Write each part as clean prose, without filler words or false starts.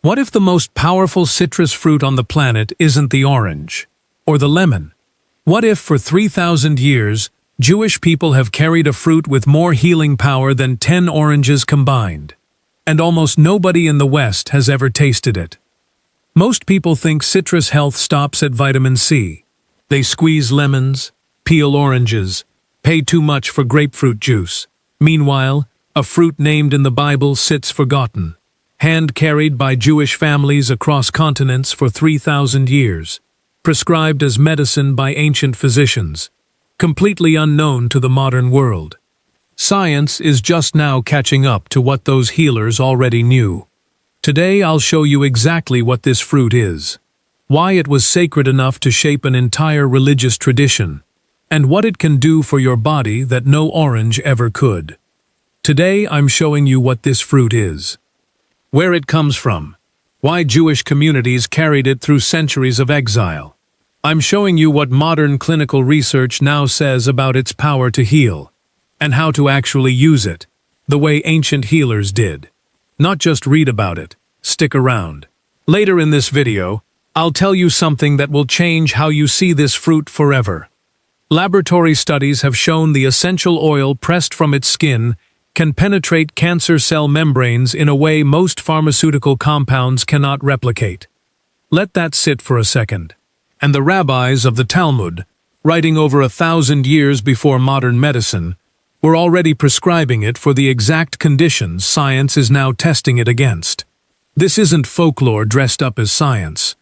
What if the most powerful citrus fruit on the planet isn't the orange or the lemon? What if for 3,000 years, Jewish people have carried a fruit with more healing power than 10 oranges combined, and almost nobody in the West has ever tasted it? Most people think citrus health stops at vitamin C. They squeeze lemons, peel oranges, pay too much for grapefruit juice. Meanwhile, a fruit named in the Bible sits forgotten, hand-carried by Jewish families across continents for 3,000 years, prescribed as medicine by ancient physicians, completely unknown to the modern world. Science is just now catching up to what those healers already knew. Today I'll show you exactly what this fruit is, why it was sacred enough to shape an entire religious tradition, and what it can do for your body that no orange ever could. Today I'm showing you what this fruit is, where it comes from, why Jewish communities carried it through centuries of exile. I'm showing you what modern clinical research now says about its power to heal, and how to actually use it, the way ancient healers did. Not just read about it, stick around. Later in this video, I'll tell you something that will change how you see this fruit forever. Laboratory studies have shown the essential oil pressed from its skin can penetrate cancer cell membranes in a way most pharmaceutical compounds cannot replicate. Let that sit for a second. And the rabbis of the Talmud, writing over 1,000 years before modern medicine, were already prescribing it for the exact conditions science is now testing it against. This isn't folklore dressed up as science.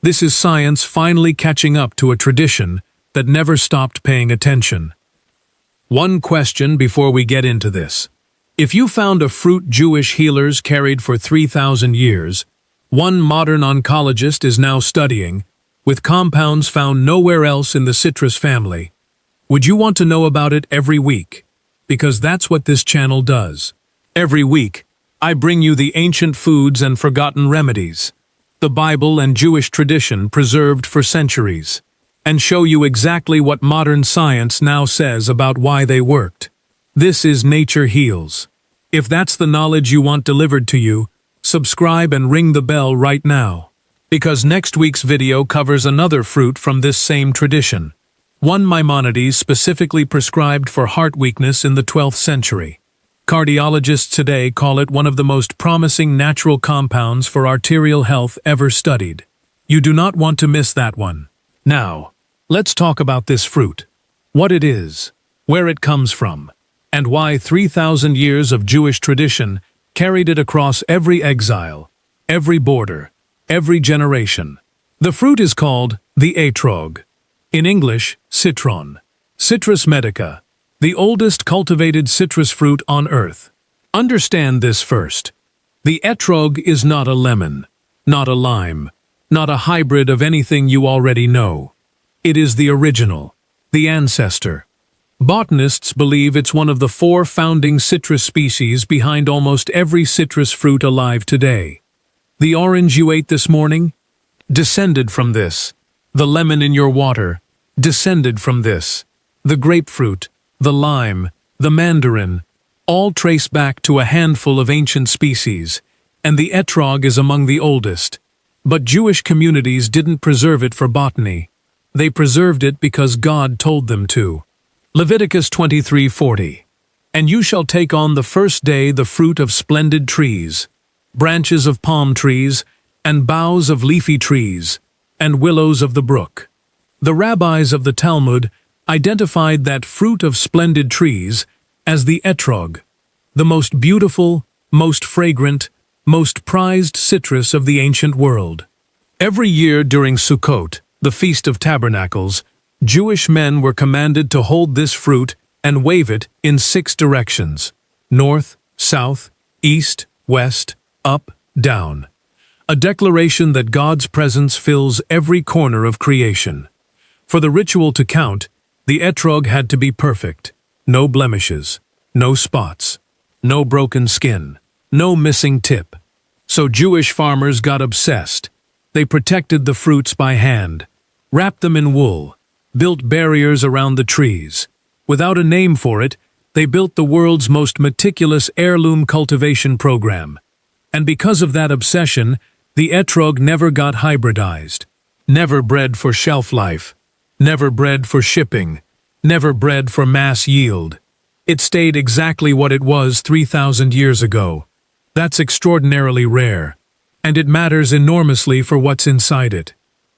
This is science finally catching up to a tradition that never stopped paying attention. One question before we get into this. If you found a fruit Jewish healers carried for 3,000 years, one modern oncologist is now studying, with compounds found nowhere else in the citrus family, would you want to know about it every week? Because that's what this channel does. Every week, I bring you the ancient foods and forgotten remedies, the Bible and Jewish tradition preserved for centuries, and show you exactly what modern science now says about why they worked. This is Nature Heals. If that's the knowledge you want delivered to you, subscribe and ring the bell right now. Because next week's video covers another fruit from this same tradition, one Maimonides specifically prescribed for heart weakness in the 12th century. Cardiologists today call it one of the most promising natural compounds for arterial health ever studied. You do not want to miss that one. Now, let's talk about this fruit, what it is, where it comes from, and why 3,000 years of Jewish tradition carried it across every exile, every border, every generation. The fruit is called the etrog. In English, citron. Citrus medica, the oldest cultivated citrus fruit on earth. Understand this first. The etrog is not a lemon, not a lime, not a hybrid of anything you already know. It is the original, the ancestor. Botanists believe it's one of the 4 founding citrus species behind almost every citrus fruit alive today. The orange you ate this morning? Descended from this. The lemon in your water? Descended from this. The grapefruit, the lime, the mandarin, all trace back to a handful of ancient species, and the etrog is among the oldest. But Jewish communities didn't preserve it for botany. They preserved it because God told them to. Leviticus 23:40. And you shall take on the first day the fruit of splendid trees, branches of palm trees, and boughs of leafy trees, and willows of the brook. The rabbis of the Talmud identified that fruit of splendid trees as the etrog, the most beautiful, most fragrant, most prized citrus of the ancient world. Every year during Sukkot, the Feast of Tabernacles, Jewish men were commanded to hold this fruit and wave it in 6 directions: north, south, east, west, up, down. A declaration that God's presence fills every corner of creation. For the ritual to count, the etrog had to be perfect. No blemishes, no spots, no broken skin, no missing tip. So Jewish farmers got obsessed. They protected the fruits by hand, wrapped them in wool, built barriers around the trees. Without a name for it, they built the world's most meticulous heirloom cultivation program. And because of that obsession, The etrog never got hybridized, never bred for shelf life, never bred for shipping, never bred for mass yield. It stayed exactly what it was 3,000 years ago. That's extraordinarily rare, and it matters enormously for what's inside it.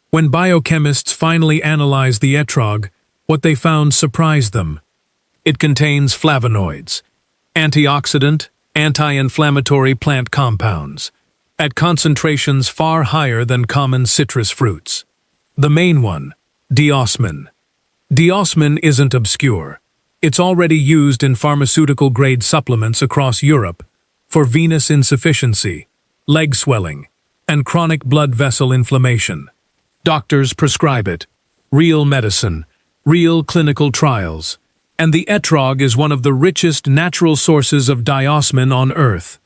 When biochemists finally analyzed the etrog, what they found surprised them. It contains flavonoids, antioxidant, anti-inflammatory plant compounds, at concentrations far higher than common citrus fruits. The main one, diosmin. Diosmin isn't obscure. It's already used in pharmaceutical-grade supplements across Europe for venous insufficiency, leg swelling, and chronic blood vessel inflammation. Doctors prescribe it. Real medicine, real clinical trials. And the etrog is one of the richest natural sources of diosmin on Earth.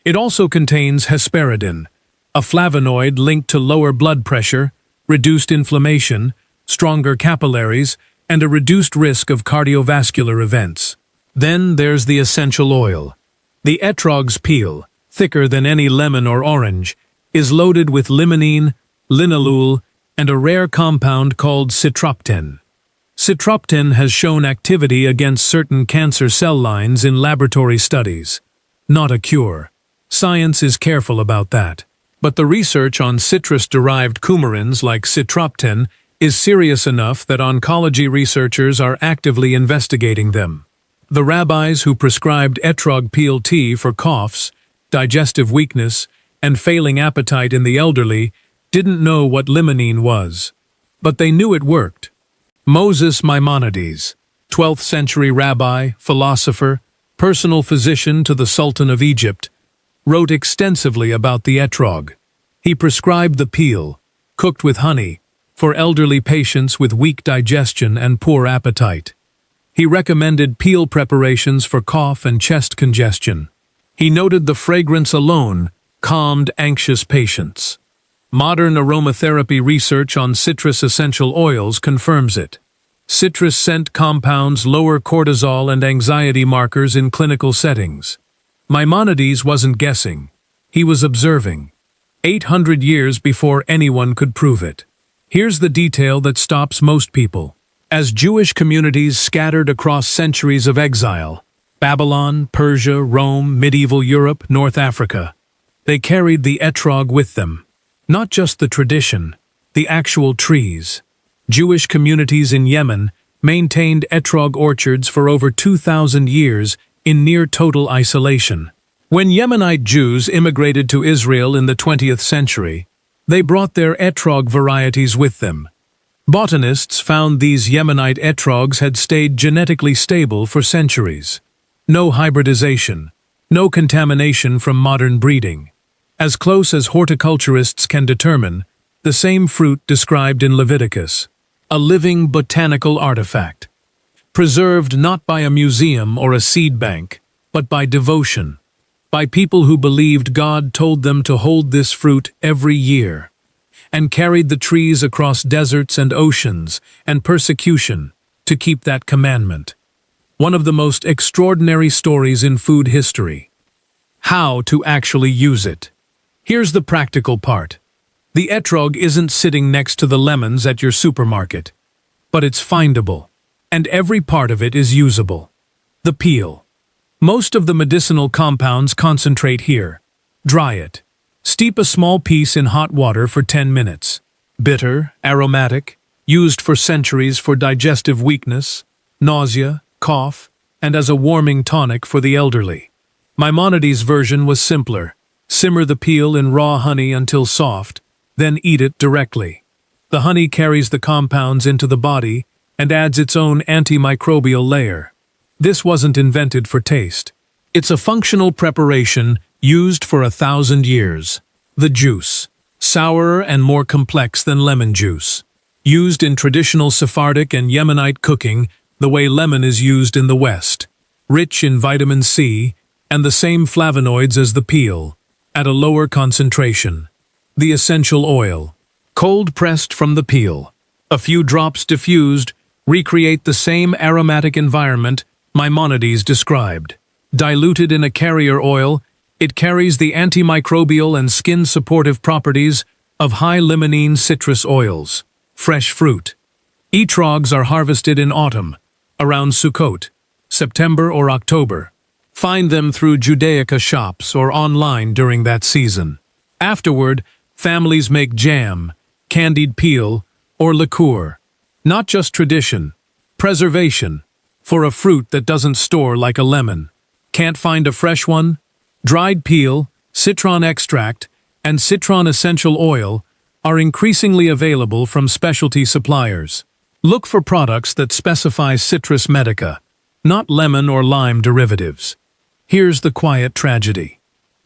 It also contains hesperidin, a flavonoid linked to lower blood pressure, reduced inflammation, stronger capillaries, and a reduced risk of cardiovascular events. Then there's the essential oil. The etrog's peel, thicker than any lemon or orange, is loaded with limonene, linalool, and a rare compound called citroptin. Citroptin has shown activity against certain cancer cell lines in laboratory studies. Not a cure. Science is careful about that. But the research on citrus-derived coumarins like citroptin is serious enough that oncology researchers are actively investigating them. The rabbis who prescribed etrog peel tea for coughs, digestive weakness, and failing appetite in the elderly didn't know what limonene was. But they knew it worked. Moses Maimonides, 12th century rabbi, philosopher, personal physician to the Sultan of Egypt, wrote extensively about the etrog. He prescribed the peel, cooked with honey, for elderly patients with weak digestion and poor appetite. He recommended peel preparations for cough and chest congestion. He noted the fragrance alone calmed anxious patients. Modern aromatherapy research on citrus essential oils confirms it. Citrus scent compounds lower cortisol and anxiety markers in clinical settings. Maimonides wasn't guessing. He was observing. 800 years before anyone could prove it. Here's the detail that stops most people. As Jewish communities scattered across centuries of exile, Babylon, Persia, Rome, medieval Europe, North Africa, they carried the etrog with them. Not just the tradition, the actual trees. Jewish communities in Yemen maintained etrog orchards for over 2,000 years in near-total isolation. When Yemenite Jews immigrated to Israel in the 20th century, they brought their etrog varieties with them. Botanists found these Yemenite etrogs had stayed genetically stable for centuries. No hybridization, no contamination from modern breeding. As close as horticulturists can determine, the same fruit described in Leviticus. A living botanical artifact. Preserved not by a museum or a seed bank, but by devotion. By people who believed God told them to hold this fruit every year, and carried the trees across deserts and oceans and persecution to keep that commandment. One of the most extraordinary stories in food history. How to actually use it. Here's the practical part. The etrog isn't sitting next to the lemons at your supermarket, but it's findable, and every part of it is usable. The peel. Most of the medicinal compounds concentrate here. Dry it. Steep a small piece in hot water for 10 minutes. Bitter, aromatic, used for centuries for digestive weakness, nausea, cough, and as a warming tonic for the elderly. Maimonides' version was simpler. Simmer the peel in raw honey until soft, then eat it directly. The honey carries the compounds into the body and adds its own antimicrobial layer. This wasn't invented for taste. It's a functional preparation used for 1,000 years. The juice. Sourer and more complex than lemon juice. Used in traditional Sephardic and Yemenite cooking the way lemon is used in the West. Rich in vitamin C and the same flavonoids as the peel, at a lower concentration. The essential oil. Cold-pressed from the peel. A few drops diffused recreate the same aromatic environment Maimonides described. Diluted in a carrier oil, It carries the antimicrobial and skin-supportive properties of high limonene citrus oils. Fresh fruit. Etrogs are harvested in autumn, around Sukkot, September or October. Find them through Judaica shops or online during that season. Afterward, families make jam, candied peel, or liqueur. Not just tradition, preservation. For a fruit that doesn't store like a lemon. Can't find a fresh one? Dried peel, citron extract, and citron essential oil are increasingly available from specialty suppliers. Look for products that specify citrus medica, not lemon or lime derivatives. Here's the quiet tragedy.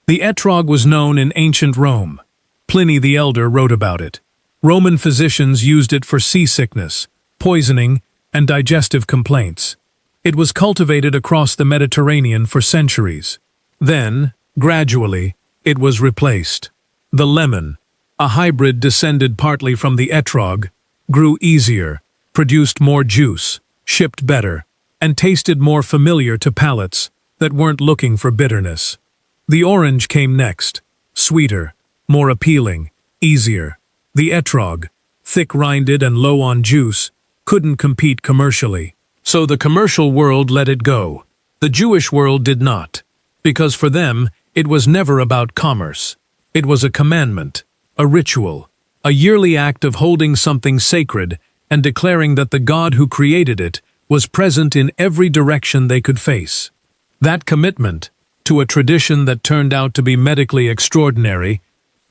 The etrog was known in ancient Rome. Pliny the Elder wrote about it. Roman physicians used it for seasickness, poisoning, and digestive complaints. It was cultivated across the Mediterranean for centuries. Then, gradually, it was replaced. The lemon, a hybrid descended partly from the etrog, grew easier, produced more juice, shipped better, and tasted more familiar to palates that weren't looking for bitterness. The orange came next, sweeter, more appealing, easier. The etrog, thick-rinded and low on juice, couldn't compete commercially. So the commercial world let it go. The Jewish world did not. Because for them, it was never about commerce. It was a commandment, a ritual, a yearly act of holding something sacred and declaring that the God who created it was present in every direction they could face. That commitment, to a tradition that turned out to be medically extraordinary,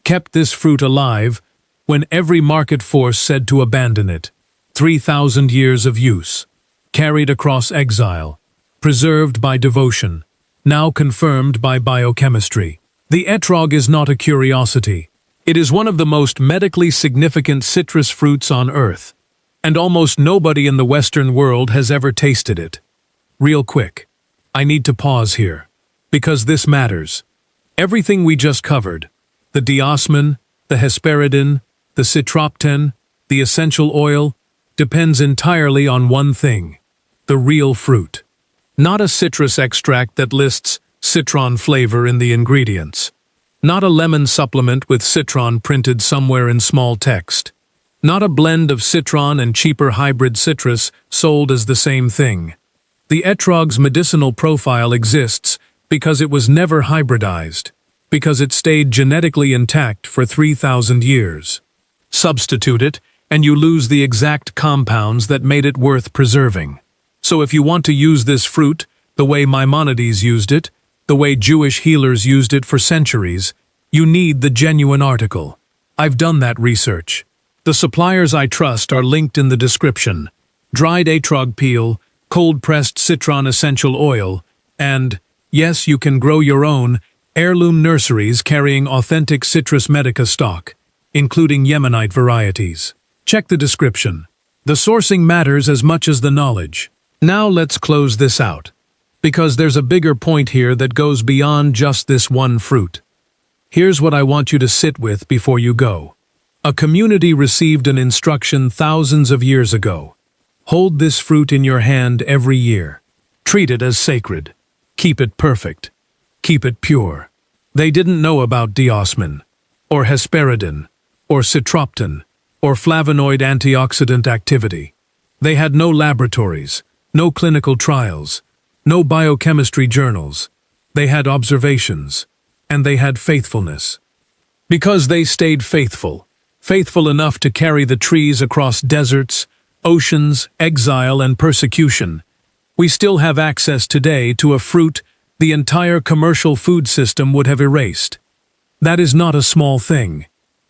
kept this fruit alive when every market force said to abandon it. 3,000 years of use. Carried across exile, preserved by devotion, now confirmed by biochemistry. The etrog is not a curiosity. It is one of the most medically significant citrus fruits on Earth, and almost nobody in the Western world has ever tasted it. Real quick, I need to pause here, because this matters. Everything we just covered, the diosmin, the hesperidin, the citropten, the essential oil, depends entirely on one thing. The real fruit. Not a citrus extract that lists citron flavor in the ingredients. Not a lemon supplement with citron printed somewhere in small text. Not a blend of citron and cheaper hybrid citrus sold as the same thing. The etrog's medicinal profile exists because it was never hybridized, because it stayed genetically intact for 3,000 years. Substitute it, and you lose the exact compounds that made it worth preserving. So if you want to use this fruit the way Maimonides used it, the way Jewish healers used it for centuries, you need the genuine article. I've done that research. The suppliers I trust are linked in the description. Dried etrog peel, cold-pressed citron essential oil, and, yes, you can grow your own, heirloom nurseries carrying authentic citrus medica stock, including Yemenite varieties. Check the description. The sourcing matters as much as the knowledge. Now let's close this out, because there's a bigger point here that goes beyond just this one fruit. Here's what I want you to sit with before you go. A community received an instruction thousands of years ago. Hold this fruit in your hand every year. Treat it as sacred. Keep it perfect. Keep it pure. They didn't know about diosmin, or hesperidin, or citropten, or flavonoid antioxidant activity. They had no laboratories, no clinical trials, no biochemistry journals. They had observations, and they had faithfulness. Because they stayed faithful, faithful enough to carry the trees across deserts, oceans, exile, and persecution, we still have access today to a fruit the entire commercial food system would have erased. That is not a small thing.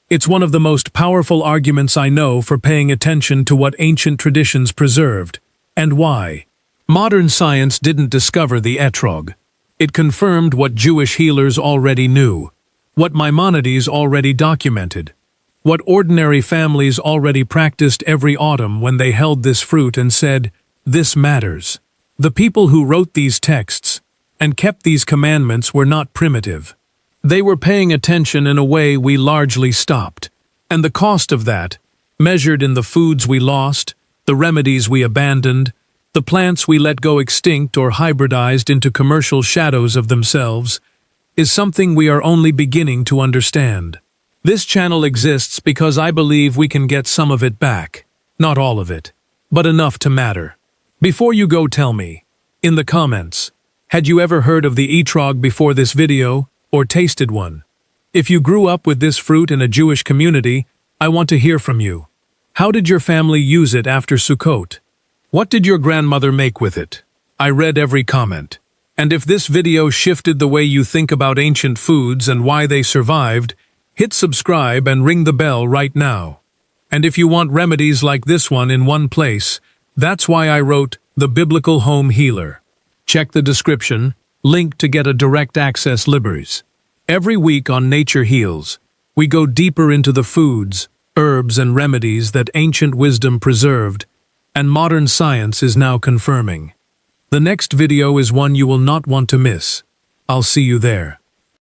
It's one of the most powerful arguments I know for paying attention to what ancient traditions preserved, and why. Modern science didn't discover the etrog. It confirmed what Jewish healers already knew, what Maimonides already documented, what ordinary families already practiced every autumn when they held this fruit and said, "This matters." The people who wrote these texts and kept these commandments were not primitive. They were paying attention in a way we largely stopped, and the cost of that, measured in the foods we lost, the remedies we abandoned, the plants we let go extinct or hybridized into commercial shadows of themselves, is something we are only beginning to understand. This channel exists because I believe we can get some of it back. Not all of it, but enough to matter. Before you go, tell me, in the comments, had you ever heard of the etrog before this video, or tasted one? If you grew up with this fruit in a Jewish community, I want to hear from you. How did your family use it after Sukkot? What did your grandmother make with it? I read every comment. And if this video shifted the way you think about ancient foods and why they survived, hit subscribe and ring the bell right now. And if you want remedies like this one in one place, that's why I wrote The Biblical Home Healer. Check the description, link to get a direct access Libers. Every week on Nature Heals, we go deeper into the foods, herbs and remedies that ancient wisdom preserved, and modern science is now confirming. The next video is one you will not want to miss. I'll see you there.